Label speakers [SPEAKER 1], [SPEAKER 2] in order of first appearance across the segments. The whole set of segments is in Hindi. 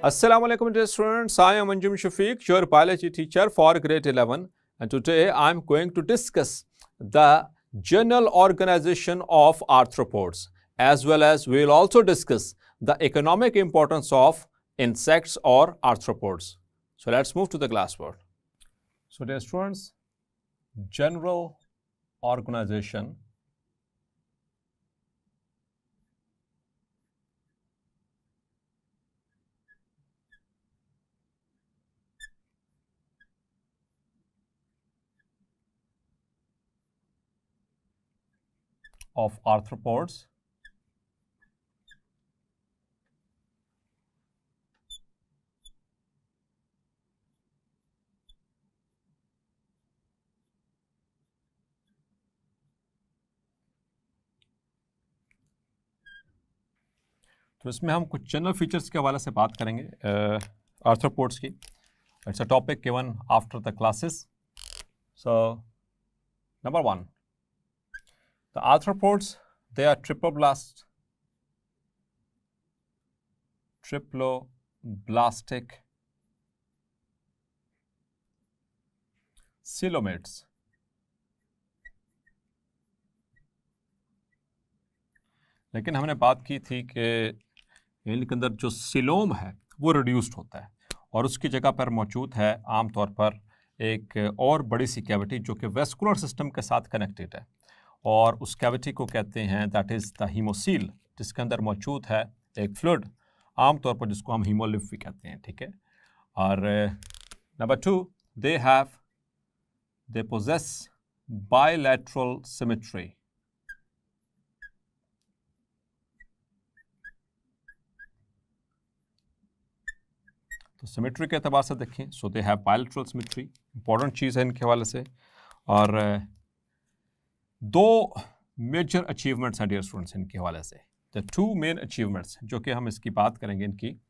[SPEAKER 1] Assalamu alaikum dear students, I am Anjum Shafiq, your biology teacher for grade 11, and today I am going to discuss the general organization of arthropods, as well as we will also discuss the economic importance of insects or arthropods. So let's move to the classboard. So dear students, general organization of arthropods तो इसमें हम कुछ जनरल फीचर्स के हवाले से बात करेंगे आर्थ्रोपोड्स की. It's a topic given after the classes. So number 1, the arthropods they are triploblastic coelomates. लेकिन हमने बात की थी कि इनके अंदर जो सिलोम है वो रिड्यूस्ड होता है और उसकी जगह पर मौजूद है आमतौर पर एक और बड़ी सी कैविटी जो कि वेस्कुलर सिस्टम के साथ कनेक्टेड है, और उस कैविटी को कहते हैं दैट इज़ द हीमोसील, जिसके अंदर मौजूद है एक फ्लूइड आमतौर पर जिसको हम हीमोलिम्फ भी कहते हैं. ठीक है. और number 2, they possess bilateral symmetry. तो सिमेट्री के अतबार से देखें, so they have bilateral symmetry. Important चीज़ है इनके हवाले से. और 2 मेजर अचीवमेंट्स हैं डियर स्टूडेंट्स इनके हवाले से. द 2 मेन अचीवमेंट्स जो कि हम इसकी बात करेंगे इनकी.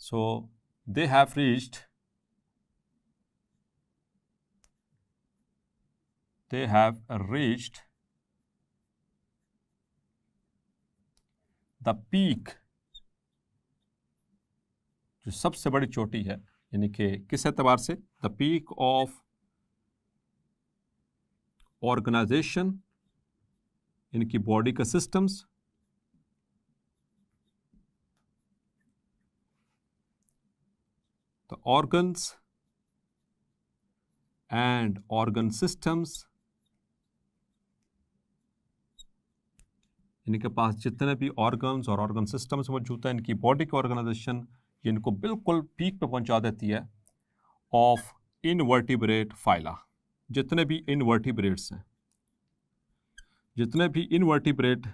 [SPEAKER 1] So they have reached the peak, जो सबसे बड़ी चोटी है, यानी कि किस एतबार से, द पीक ऑफ ऑर्गेनाइजेशन इनकी बॉडी का systems, the organs and organ systems. इनके पास जितने भी ऑर्गन्स और ऑर्गन सिस्टम्स मौजूद हैं, इनकी बॉडी का ऑर्गेनाइजेशन इनको बिल्कुल पीक पे पहुंचा देती है ऑफ इनवर्टिब्रेट फाइला. जितने भी इनवर्टिब्रेट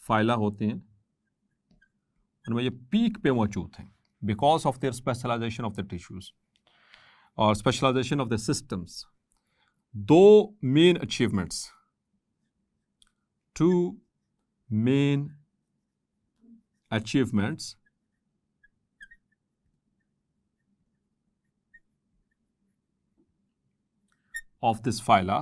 [SPEAKER 1] फाइला होते हैं उनमें ये पीक पे मौजूद हैं because of their specialization of the tissues और specialization of the systems. 2 main achievements, 2 main achievements of this phyla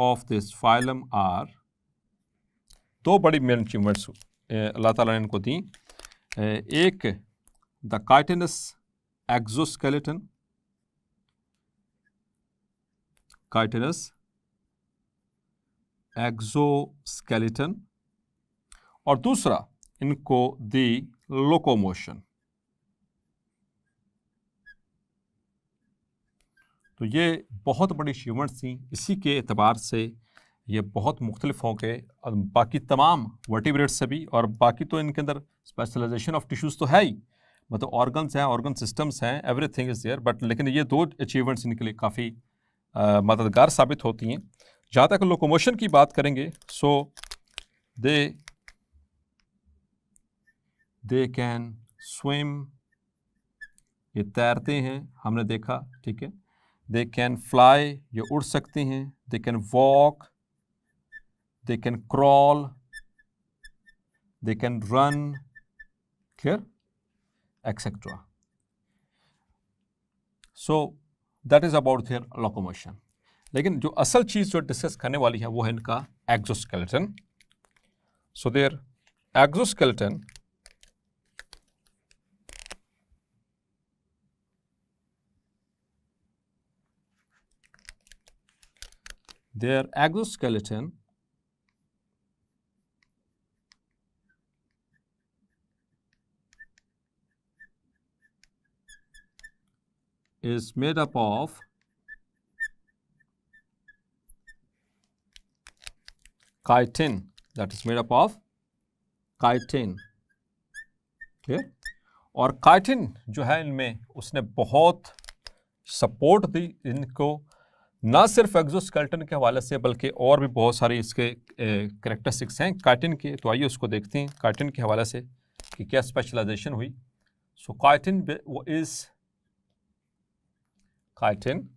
[SPEAKER 1] of this phylum are, 2 बड़ी मेन अचीवमेंट्स अल्लाह ताला ने इनको दी. एक द काइटिनस एक्सोस्केलेटन, और दूसरा इनको दी लोकोमोशन. तो ये बहुत बड़ी अचीवमेंट्स थी. इसी के एतबार से ये बहुत मुख्तलिफ हो गए बाकी तमाम वर्टिब्रेट्स से भी, और बाकी तो इनके अंदर स्पेशलाइजेशन ऑफ टिश्यूज़ तो है ही, मतलब ऑर्गन्स हैं, ऑर्गन सिस्टम्स हैं, एवरीथिंग इज़ देयर. बट लेकिन ये 2 अचीवमेंट्स इनके लिए काफ़ी मददगार साबित होती हैं. जहाँ तक लोकोमोशन की बात करेंगे, सो दे कैन स्विम, ये तैरते हैं, हमने देखा. ठीक है. दे कैन फ्लाई, ये उड़ सकते हैं. They can walk, they can crawl, they can run, clear, etcetera. So that is about their locomotion. लेकिन जो असल चीज़ जो डिस्कस करने वाली है वो है इनका exoskeleton. So there exoskeleton their exoskeleton is made up of chitin, that is made up of chitin. Clear? और काइटिन जो है इनमें उसने बहुत सपोर्ट दी इनको, ना सिर्फ एक्सोस्केलेटन के हवाले से बल्कि और भी बहुत सारी इसके कैरेक्टरिस्टिक्स हैं काइटिन के। तो आइए उसको देखते हैं काइटिन के हवाले से कि क्या स्पेशलाइजेशन हुई। So chitin is chitin,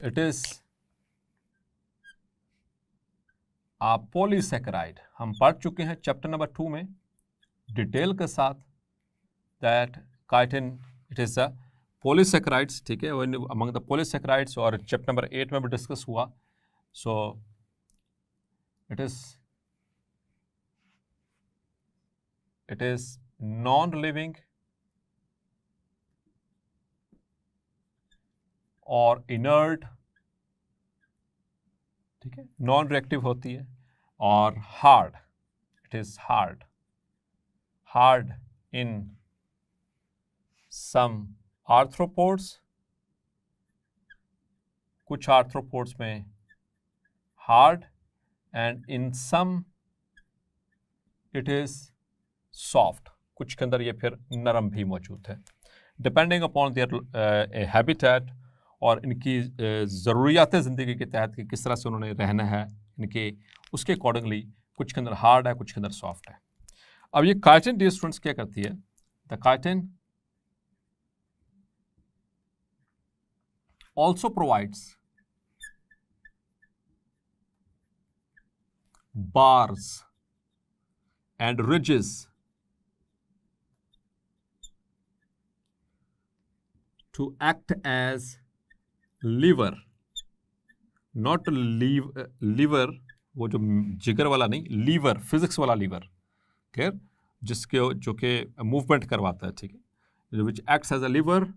[SPEAKER 1] it is a polysaccharide. हम पढ़ चुके हैं चैप्टर नंबर 2 में डिटेल के साथ that chitin it is a polysaccharides, ठीक है, अमंग द पॉलीसेकेराइड्स, और चैप्टर नंबर 8 में भी डिस्कस हुआ। So it is non living और इनर्ट, ठीक है, नॉन रिएक्टिव होती है, और hard, it is hard in some arthropods, कुछ आर्थ्रोपोड्स में hard, and in some it is soft, कुछ के अंदर ये फिर नरम भी मौजूद है, डिपेंडिंग अपॉन देयर हैबिटेट और इनकी ज़रूरियात ज़िंदगी के तहत कि किस तरह से उन्होंने रहना है इनके, उसके अकॉर्डिंगली कुछ के अंदर हार्ड है, कुछ के अंदर सॉफ्ट है। अब ये काइटिन डियर स्टूडेंट्स क्या करती है, the chitin also provides bars and ridges to act as liver, not liver वो जो जिगर वाला नहीं, लीवर फिजिक्स वाला लीवर, क्लियर, जिसके जो कि मूवमेंट करवाता है, ठीक है, which acts as a lever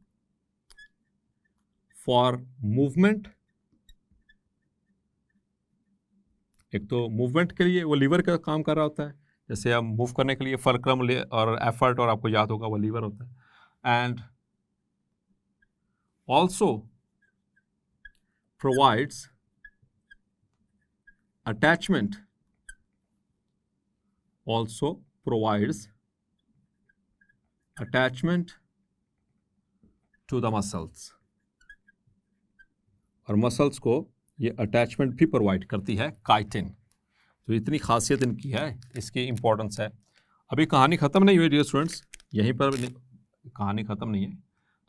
[SPEAKER 1] for movement. एक तो मूवमेंट के लिए वो लीवर का काम कर रहा होता है, जैसे हम मूव करने के लिए फलक्रम और एफर्ट, और आपको याद होगा वो लीवर होता है, and also provides attachment, also provides attachment to the muscles, और मसल्स को ये अटैचमेंट भी प्रोवाइड करती है काइटिन। तो इतनी खासियत इनकी है, इसकी इंपॉर्टेंस है। अभी कहानी ख़त्म नहीं हुई डियर स्टूडेंट्स, यहीं पर कहानी ख़त्म नहीं है।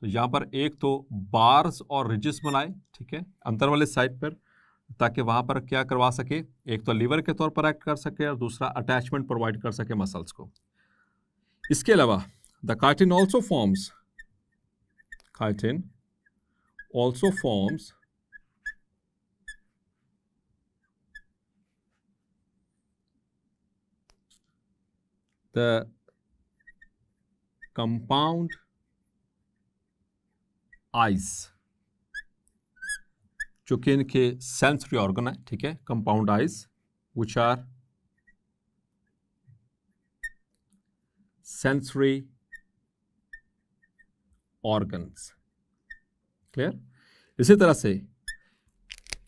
[SPEAKER 1] तो यहाँ पर एक तो बार्स और रिजेस बनाए, ठीक है, अंतर वाले साइड पर, ताकि वहाँ पर क्या करवा सके, एक तो लीवर के तौर पर एक्ट कर सके और दूसरा अटैचमेंट प्रोवाइड कर सके मसल्स को। इसके अलावा the chitin also forms, chitin also forms the compound eyes, जो कि इनके सेंसरी ऑर्गन है, ठीक है, compound eyes which are sensory organs, clear. इसी तरह से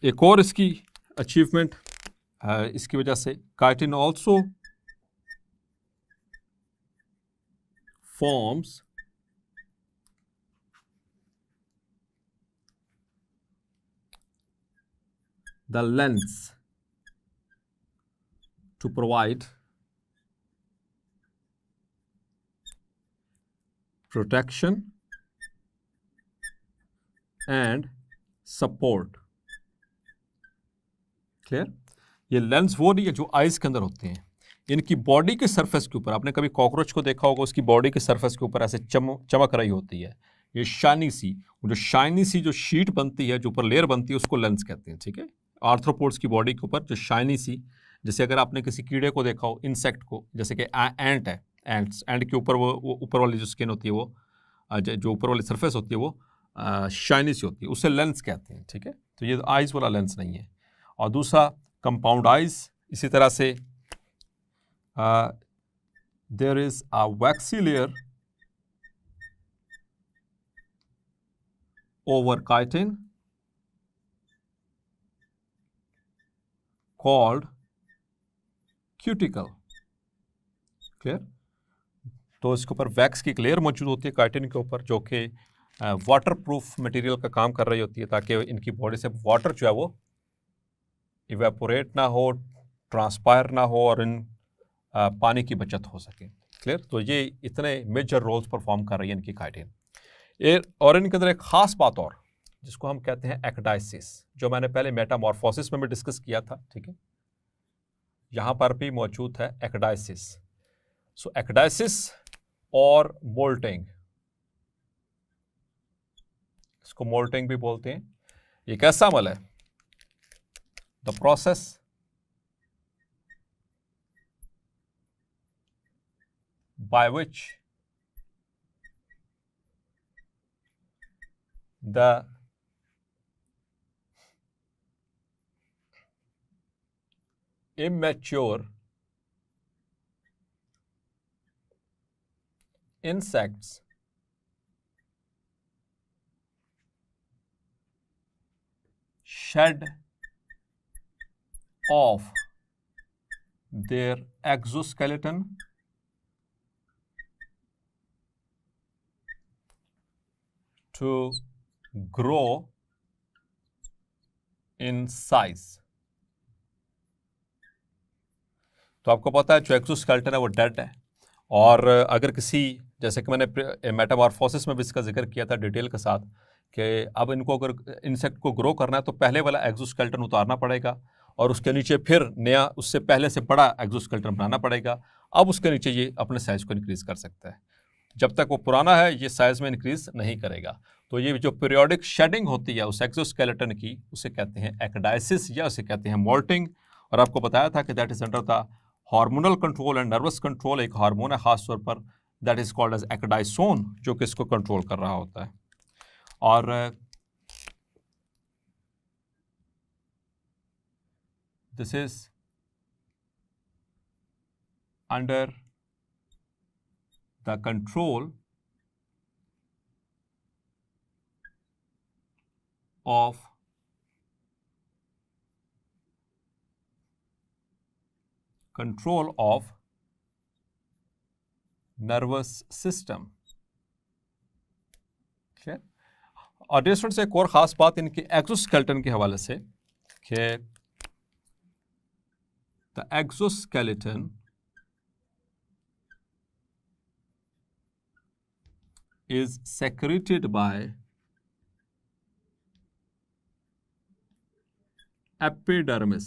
[SPEAKER 1] एक और इसकी अचीवमेंट इसकी वजह से chitin also forms the lens to provide protection and support, clear. ये लेंस वो नहीं है जो आइज के अंदर होते हैं, इनकी बॉडी के सरफेस के ऊपर, आपने कभी कॉकरोच को देखा होगा, उसकी बॉडी के सरफेस के ऊपर ऐसे चमक रही होती है, ये शाइनी सी, जो शाइनी सी जो शीट बनती है, जो ऊपर लेयर बनती है, उसको लेंस कहते हैं, ठीक है। आर्थ्रोपोड्स की बॉडी के ऊपर जो शाइनी सी जैसे अगर आपने किसी कीड़े को देखा हो, इंसेक्ट को, जैसे कि एंट है, एंट के ऊपर वो ऊपर वाली जो स्किन होती है वो जो ऊपर वाली सरफेस होती है वो शाइनी सी होती है, उसे लेंस कहते हैं, ठीक है। तो ये आइज़ वाला लेंस नहीं है। और दूसरा कंपाउंड आइज़, इसी तरह से there is a waxy layer over chitin called cuticle. Clear? तो इसके ऊपर वैक्स की एक लेयर मौजूद होती है काइटिन के ऊपर, जो कि वाटर प्रूफ मटेरियल का काम कर रही होती है, ताकि इनकी बॉडी से वाटर जो है वो इवेपोरेट ना हो, ट्रांसपायर ना हो, और इन पानी की बचत हो सके। क्लियर? तो ये इतने मेजर रोल्स परफॉर्म कर रही है इनकी काइटिन। और इनके अंदर एक खास बात और, जिसको हम कहते हैं एक्डाइसिस, जो मैंने पहले मेटामॉर्फोसिस में भी डिस्कस किया था, ठीक है। यहाँ पर भी मौजूद है एक्डाइसिस। सो एक्डाइसिस और मोल्टिंग, इसको मोल्टिंग भी बोलते हैं। ये कैसा अमल है? The process by which the immature insects shed off their exoskeleton to grow in size। तो आपको पता है जो एक्सोस्केलेटन है वो डेड है, और अगर किसी, जैसे कि मैंने मेटामॉर्फोसिस में भी इसका जिक्र किया था डिटेल के साथ, कि अब इनको अगर इंसेक्ट को ग्रो करना है तो पहले वाला एक्सोस्केलेटन उतारना पड़ेगा, और उसके नीचे फिर नया, उससे पहले से बड़ा एक्सोस्केलेटन बनाना पड़ेगा। अब उसके नीचे ये अपने साइज़ को इंक्रीज़ कर सकता है। जब तक वो पुराना है ये साइज़ में इंक्रीज़ नहीं करेगा। तो ये जो पीरियोडिक शेडिंग होती है उस एक्सोस्केलेटन की, उसे कहते हैं एक्डाइसिस, या उसे कहते हैं मोल्टिंग। और आपको बताया था कि that is under the hormonal control and nervous control. एक हार्मोन है खास तौर पर, that is called as ecdysone, जो कि इसको कंट्रोल कर रहा होता है। और this is under the control of nervous system. ठीक है। और डियर स्टूडेंट्स, एक और ख़ास बात इनके एक्सोस्केलेटन के हवाले से, कि the exoskeleton is secreted by epidermis.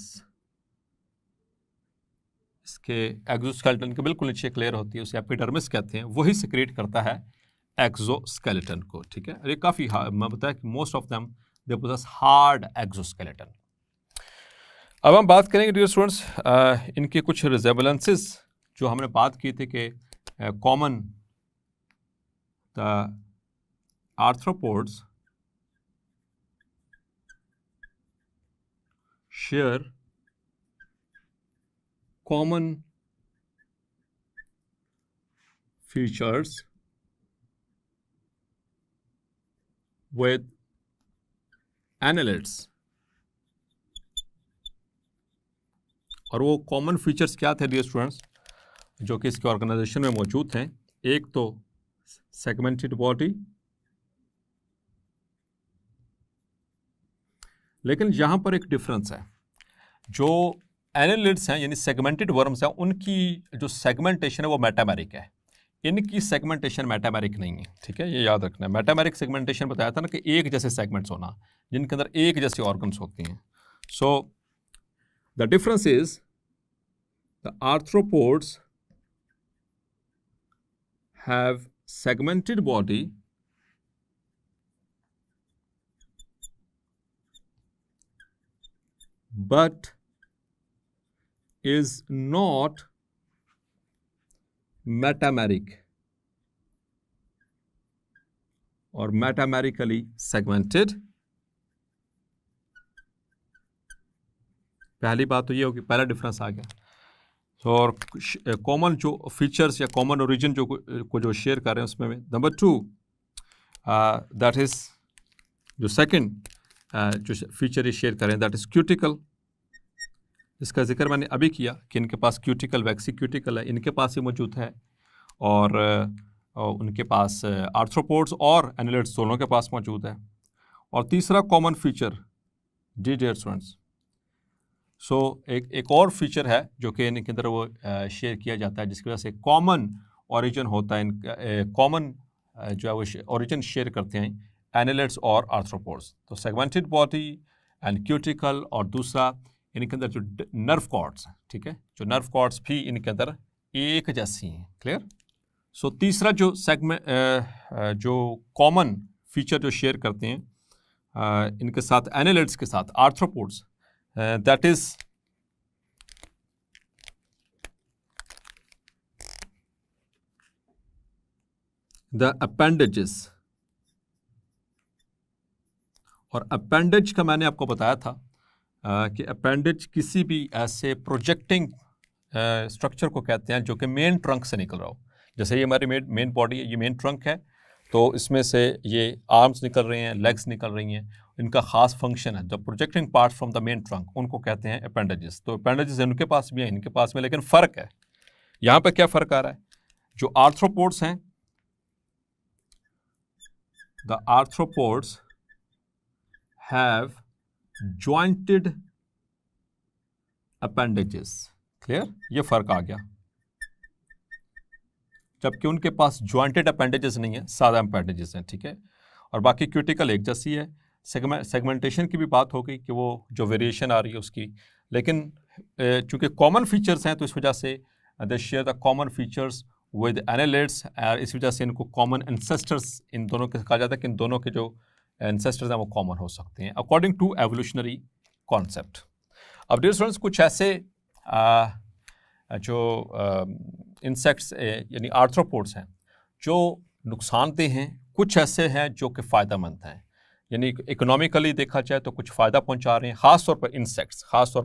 [SPEAKER 1] इसके एक्सोस्केलेटन के बिल्कुल नीचे एक लेयर होती है, उसे एपिडर्मिस कहते हैं, वही सिक्रेट करता है एक्सोस्केलेटन को। ठीक है। ये काफ़ी, मैं बताया कि most of them they possess hard exoskeleton. अब हम बात करेंगे डियर स्टूडेंट्स इनके कुछ रिजेबलेंसेस, जो हमने बात की थी कि common the arthropods share common features with annelids। और वो कॉमन फीचर्स क्या थे डियर स्टूडेंट्स, जो कि इसके ऑर्गेनाइजेशन में मौजूद हैं? एक तो सेगमेंटेड बॉडी, लेकिन यहाँ पर एक डिफरेंस है। जो एनालिड्स हैं यानी सेगमेंटेड वर्म्स हैं, उनकी जो सेगमेंटेशन है वो मेटामेरिक है, इनकी सेगमेंटेशन मेटामेरिक नहीं है। ठीक है, ये याद रखना है। मेटामेरिक सेगमेंटेशन बताया था ना कि एक जैसे सेगमेंट्स होना, जिनके अंदर एक जैसे ऑर्गन्स होती हैं। So the difference is the arthropods have segmented body but is not metameric or metamerically segmented। पहली बात तो ये होगी, पहला डिफरेंस आ गया। तो और कॉमन जो फीचर्स या कॉमन ओरिजिन जो शेयर कर रहे हैं उसमें। नंबर 2 दैट इज जो सेकंड जो फीचर ये शेयर कर रहे हैं दैट इज क्यूटिकल। इसका जिक्र मैंने अभी किया कि इनके पास क्यूटिकल वैक्सी क्यूटिकल है, इनके पास ही मौजूद है। और उनके पास आर्थ्रोपोड्स और एनालिड्स दोनों के पास मौजूद है। और तीसरा कॉमन फीचर डियर स्टूडेंट्स, एक और फीचर है जो कि इनके अंदर वो शेयर किया जाता है, जिसकी वजह से कॉमन ओरिजिन होता है। इनका कॉमन जो है वो ओरिजिन शेयर करते हैं एनालिड्स और आर्थ्रोपोड्स। तो सेगमेंटेड बॉडी एंड क्यूटिकल, और दूसरा इनके अंदर जो नर्व कॉर्ड्स, ठीक है, जो नर्व कॉर्ड्स भी इनके अंदर एक जैसी हैं। क्लियर। तीसरा जो सेगमेंट जो कॉमन फीचर जो शेयर करते हैं इनके साथ एनालिड्स के साथ arthropods, that is the appendages। और अपेंडेज का मैंने आपको बताया था कि अपेंडेज किसी भी ऐसे प्रोजेक्टिंग स्ट्रक्चर को कहते हैं जो कि मेन ट्रंक से निकल रहा हो। जैसे ये हमारी मेन बॉडी है, ये मेन ट्रंक है, तो इसमें से ये आर्म्स निकल रहे हैं, लेग्स निकल रही हैं, इनका खास फंक्शन है। जब projecting part from the main trunk, उनको कहते हैं अपेंडेजेस। तो अपेंडेजेस इनके पास भी हैं, इनके पास में, लेकिन फ़र्क है। यहाँ पे क्या फ़र्क आ रहा है? जो आर्थ्रोपोड्स हैं, the arthropods have jointed appendages. Clear, ये फ़र्क आ गया। जबकि उनके पास जॉइंटेड अपेंडेजेस नहीं है, सादा अपेंडेजेस हैं, ठीक है। और बाकी क्यूटिकल एक जैसी है। सेगमेंटेशन की भी बात हो गई कि वो जो वेरिएशन आ रही है उसकी, लेकिन चूंकि कॉमन फीचर्स हैं तो इस वजह से they share the common features with annelids. इस वजह से इनको कॉमन एंसेस्टर्स इन दोनों के कहा जाता है कि इन दोनों के जो एंसेस्टर्स हैं वो कॉमन हो सकते हैं अकॉर्डिंग टू एवोल्यूशनरी कॉन्सेप्ट। अब डियर स्टूडेंट्स, कुछ ऐसे जो इंसेक्ट्स यानी आर्थ्रोपोड्स हैं जो नुकसानदेह हैं, कुछ ऐसे हैं जो कि फ़ायदेमंद हैं। यानी इकोनॉमिकली देखा जाए तो कुछ फ़ायदा पहुंचा रहे हैं, ख़ास तौर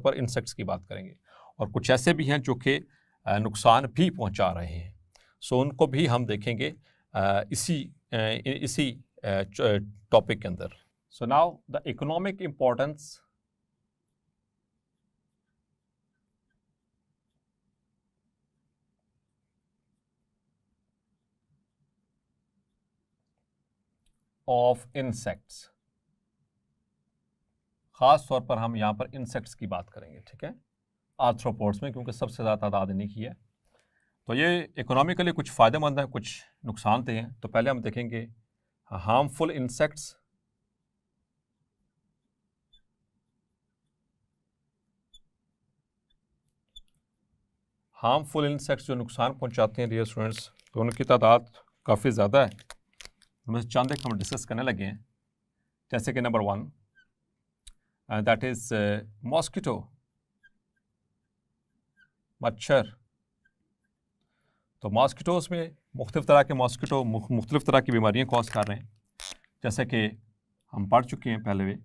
[SPEAKER 1] पर इंसेक्ट्स की बात करेंगे। और कुछ ऐसे भी हैं जो कि नुकसान भी पहुंचा रहे हैं। सो उनको भी हम देखेंगे इसी टॉपिक के अंदर। So now the economic importance of insects. ख़ास तौर पर हम यहाँ पर इंसेक्ट्स की बात करेंगे, ठीक है, आर्थ्रोपोड्स में, क्योंकि सबसे ज़्यादा तादाद इन्हीं की है। तो ये इकोनॉमिकली कुछ फ़ायदेमंद है, कुछ नुकसानदेह हैं। तो पहले हम देखेंगे हार्मफुल इंसेक्ट्स। हार्मफुल इंसेक्ट्स जो नुकसान पहुंचाते हैं डियर स्टूडेंट्स, तो उनकी तादाद काफ़ी ज़्यादा है। उनमें से चंद एक हम डिस्कस करने लगे हैं। जैसे कि नंबर 1 दैट इज़ मॉस्किटो, मच्छर। तो मॉस्किटोज़ में मुख्तलिफ़ तरह के मॉस्किटो मुख्तलिफ़ तरह की बीमारियाँ कॉज कर रहे हैं। जैसे कि हम पढ़ चुके हैं पहले में,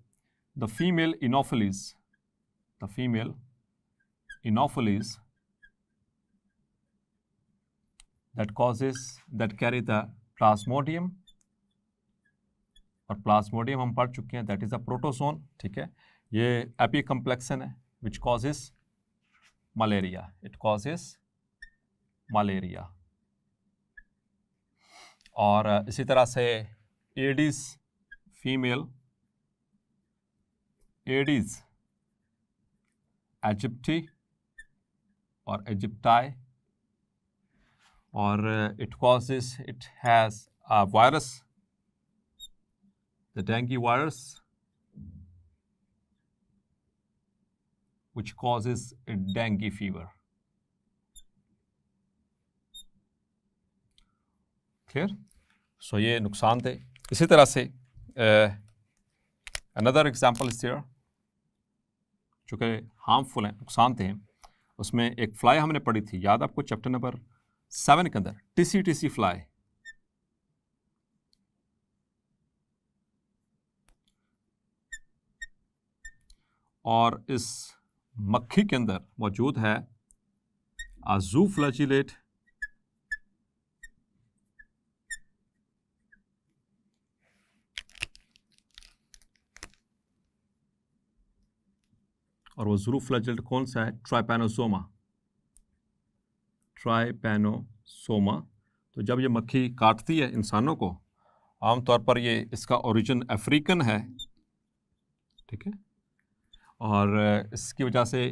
[SPEAKER 1] the female anopheles that carry the plasmodium। और प्लाज्मोडियम हम पढ़ चुके हैं, दैट इज़ अ प्रोटोजोन, ठीक है। ये एपी कम्प्लेक्सन है which causes malaria, it causes malaria. और इसी तरह से एडिस फीमेल, एडिस एजिप्टी और एजिप्टाई, और it has a virus, the dengue virus, which causes a dengue fever। Clear? So ये नुकसान थे। इसी तरह से another example is there, जो कि हार्मफुल हैं, नुकसान थे। उसमें एक फ्लाई हमने पढ़ी थी, याद आपको, चैप्टर नंबर 7 के अंदर, टीसी फ्लाई। और इस मक्खी के अंदर मौजूद है अज़ूफ्लैजिलेट और वो ज़ूफ्लैजिलेट कौन सा है? ट्राइपैनोसोमा। तो जब ये मक्खी काटती है इंसानों को, आमतौर पर ये इसका ओरिजिन अफ्रीकन है, ठीक है, और इसकी वजह से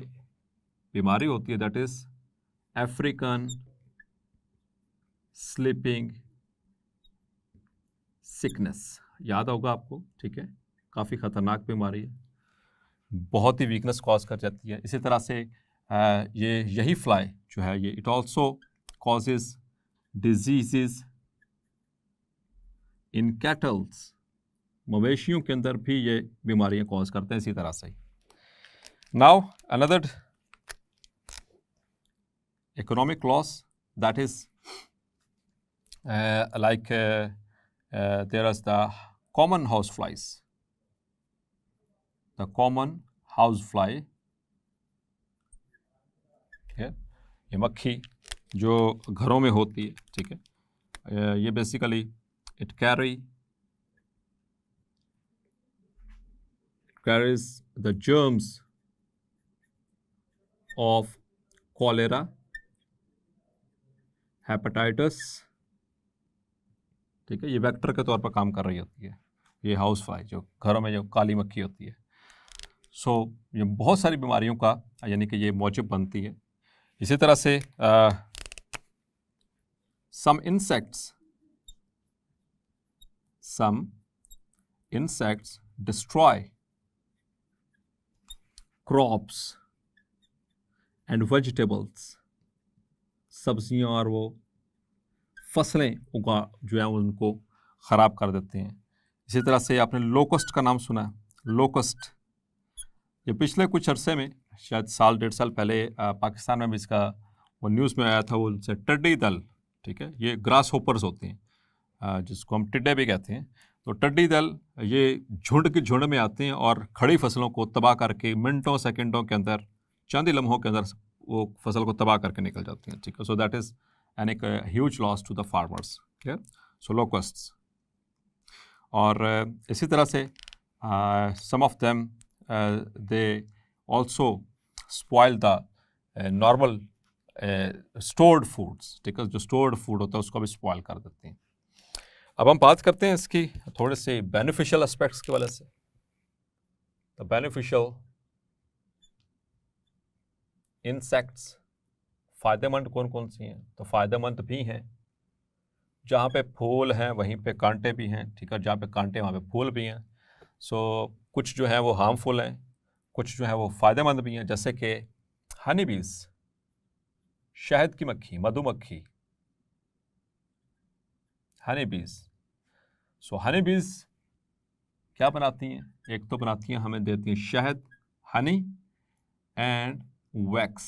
[SPEAKER 1] बीमारी होती है, that is African sleeping sickness. याद होगा आपको, ठीक है, काफ़ी ख़तरनाक बीमारी है, बहुत ही वीकनेस कॉज कर जाती है। इसी तरह से यही फ्लाई जो है, ये it also causes disease in kettles, मवेशियों के अंदर भी ये बीमारियां कॉज करते हैं इसी तरह से। Now another economic loss, that is like there is the common house flies, the common house fly, ये मक्खी जो घरों में होती है, ठीक है, ये basically it carries the germs of cholera, hepatitis, ठीक है, ये वेक्टर के तौर पर काम कर रही होती है, ये हाउस फ्लाई जो घरों में जो काली मक्खी होती है। सो ये बहुत सारी बीमारियों का यानी कि ये मौजब बनती है। इसी तरह से some insects destroy crops and vegetables, सब्जियां और वो फसलें उगा जो है उनको ख़राब कर देते हैं। इसी तरह से आपने लोकस्ट का नाम सुना है, लोकस्ट, ये पिछले कुछ अरसे में, शायद साल 1.5 साल पहले पाकिस्तान में भी इसका वो न्यूज़ में आया था, वो उनसे टिड्डी दल, ठीक है, ये ग्रास होपर्स होते हैं जिसको हम टिड्डे भी कहते हैं। तो टिड्डी दल ये झुंड के झुंड में आते हैं और खड़ी फसलों को तबाह करके मिनटों सेकंडों के अंदर, चंद ही लम्हों के अंदर वो फसल को तबाह करके निकल जाती हैं, ठीक है। सो दैट इज़ एन एक huge loss to the farmers, clear. So locusts, और इसी तरह से some of them they also spoil the normal stored foods, ठीक है, जो स्टोर्ड फूड होता है उसको भी स्पॉइल कर देते हैं। अब हम बात करते हैं इसकी थोड़े से बेनिफिशियल एस्पेक्ट्स की वजह से। तो बेनिफिशियल इंसेक्ट्स फ़ायदेमंद कौन कौन सी हैं? तो फ़ायदेमंद भी हैं, जहाँ पे फूल हैं वहीं पे कांटे भी हैं, ठीक है, जहाँ पे कांटे वहाँ पे फूल भी हैं। सो कुछ जो है वो हार्मफुल हैं, कुछ जो है वो फ़ायदेमंद भी हैं, जैसे कि हनी बीज, शहद की मक्खी, मधुमक्खी, हनी बीज। सो हनी बीज क्या बनाती हैं? एक तो बनाती हैं, हमें देती हैं शहद, हनी एंड वैक्स।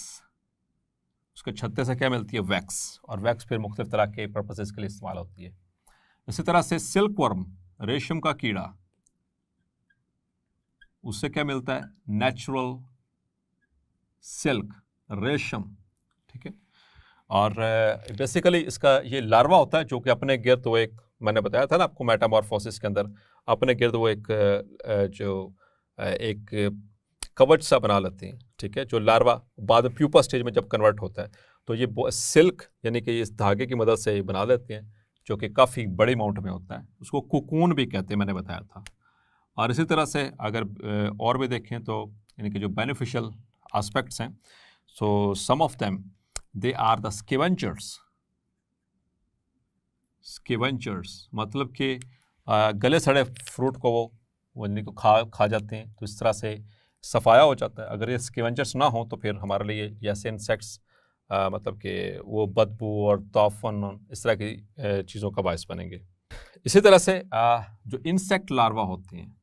[SPEAKER 1] उसके छत्ते से क्या मिलती है? वैक्स, और वैक्स फिर मुख्तलिफ तरह के पर्पसेस के लिए इस्तेमाल होती है। इसी तरह से सिल्क वर्म, रेशम का कीड़ा, उससे क्या मिलता है? नेचुरल सिल्क, रेशम, ठीक है। और बेसिकली इसका ये लार्वा होता है जो कि अपने गिर्द वो एक, मैंने बताया था ना आपको मेटामॉर्फोसिस के अंदर, अपने गिर्द वो एक एक कवच सा बना लेते हैं, ठीक है, जो लार्वा बाद में प्यूपा स्टेज में जब कन्वर्ट होता है तो ये सिल्क यानी कि इस धागे की मदद से बना लेते हैं, जो कि काफ़ी बड़ी अमाउंट में होता है, उसको कुकून भी कहते हैं, मैंने बताया था। और इसी तरह से अगर और भी देखें तो यानी कि जो बेनिफिशियल एस्पेक्ट्स हैं, so some of them they are the scavengers. Scavengers मतलब कि गले सड़े फ्रूट को वो यानी को खा जाते हैं, तो इस तरह से सफाया हो जाता है। अगर ये स्कैवेंजर्स ना हो तो फिर हमारे लिए ये ऐसे इंसेक्ट्स मतलब कि वो बदबू और तौफन इस तरह की चीज़ों का बायस बनेंगे। इसी तरह से जो इंसेक्ट लार्वा होते हैं,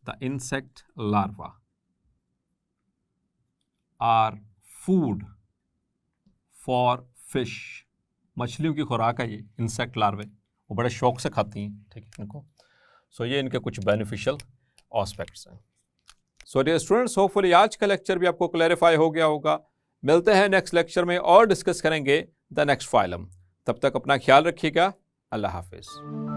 [SPEAKER 1] the insect larva are food for fish, मछलियों की खुराक है ये, इंसेक्ट लार्वे, वो बड़े शौक से खाती हैं, ठीक है इनको। सो ये इनके कुछ बेनिफिशियल एस्पेक्ट्स हैं। सो डियर स्टूडेंट्स, होपफुली आज का लेक्चर भी आपको क्लैरिफाई हो गया होगा। मिलते हैं नेक्स्ट लेक्चर में और डिस्कस करेंगे द नेक्स्ट फाइलम। तब तक अपना ख्याल रखिएगा। अल्लाह हाफिज़।